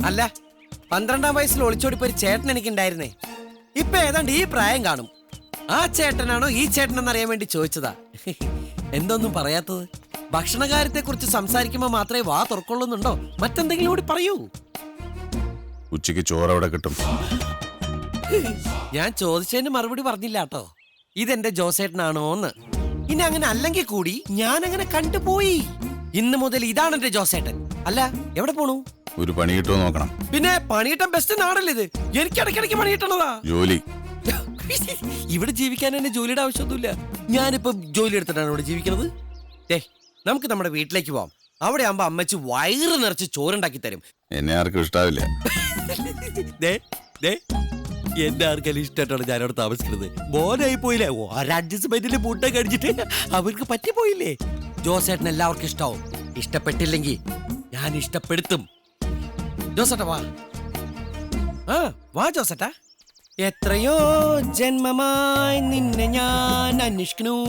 അല്ല 12ാം വയസ്സിൽ ഒളിച്ചോടിപ്പോ ഒരു ചേട്ടൻ എനിക്കുണ്ടായിരുന്നേ. ഇപ്പൊ ഏതാണ്ട് ഈ പ്രായം കാണും. ആ ചേട്ടനാണോ ഈ ചേട്ടനെന്നറിയാൻ വേണ്ടി ചോദിച്ചതാ. എന്തൊന്നും പറയാത്തത്? ഭക്ഷണകാര്യത്തെ കുറിച്ച് സംസാരിക്കുമ്പോ മാത്രമേ വാ തുറക്കൊള്ളുന്നുണ്ടോ? മറ്റെന്തെങ്കിലും കൂടി പറയൂ. ഉച്ചക്ക് ചോറവിടെ കിട്ടും. ഞാൻ ചോദിച്ചതിന് മറുപടി പറഞ്ഞില്ല കേട്ടോ. ഇതെന്റെ ജോസേട്ടനാണോന്ന്. ഇനി അങ്ങനെ അല്ലെങ്കിൽ കൂടി ഞാൻ അങ്ങനെ കണ്ടുപോയി. ഇന്ന് മുതൽ ഇതാണ് എന്റെ ജോസേട്ടൻ. അല്ല എവിടെ പോണു? ഒരു പണി കിട്ടുമോ നോക്കണം. പിന്നെ പണിയിട്ടം ബെസ്റ്റ് നാടല്ലേ ഇത്? എനിക്ക് ഇടയ്ക്കിടയ്ക്ക് പണി കിട്ടണതാ. ജോലി ഇവിടെ ജീവിക്കാൻ എന്നെ ജോലിയുടെ ആവശ്യമൊന്നുമില്ല. ഞാനിപ്പോ ജോലി എടുത്തിട്ടാണ് ഇവിടെ ജീവിക്കുന്നത്. നമുക്ക് നമ്മുടെ വീട്ടിലേക്ക് പോവാം. അവിടെ ആകുമ്പോ അമ്മച്ചി വയറ് നിറച്ച് ചോറുണ്ടാക്കി തരും. എന്നെ ആർക്കും ഇഷ്ടാവില്ല. എന്റെ ആർക്കെല്ലാം ഇഷ്ടമായിട്ടാണ് ഞാനവിടെ താമസിക്കുന്നത്. മോനായി പോയില്ലേ? ഒരഡ്ജസ്റ്റ്മെന്റിൽ ഫുഡൊക്കെ അടിച്ചിട്ട് അവർക്ക് പറ്റിപ്പോയില്ലേ? ജോസേട്ടൻ എല്ലാവർക്കും ഇഷ്ടാവും. ഇഷ്ടപ്പെട്ടില്ലെങ്കിൽ ഞാൻ ഇഷ്ടപ്പെടുത്തും. ജോസേട്ടാ വാ. വാ ജോസേട്ടാ. എത്രയോ ജന്മമായി നിന്നെ ഞാൻ അന്വേഷിക്കണു.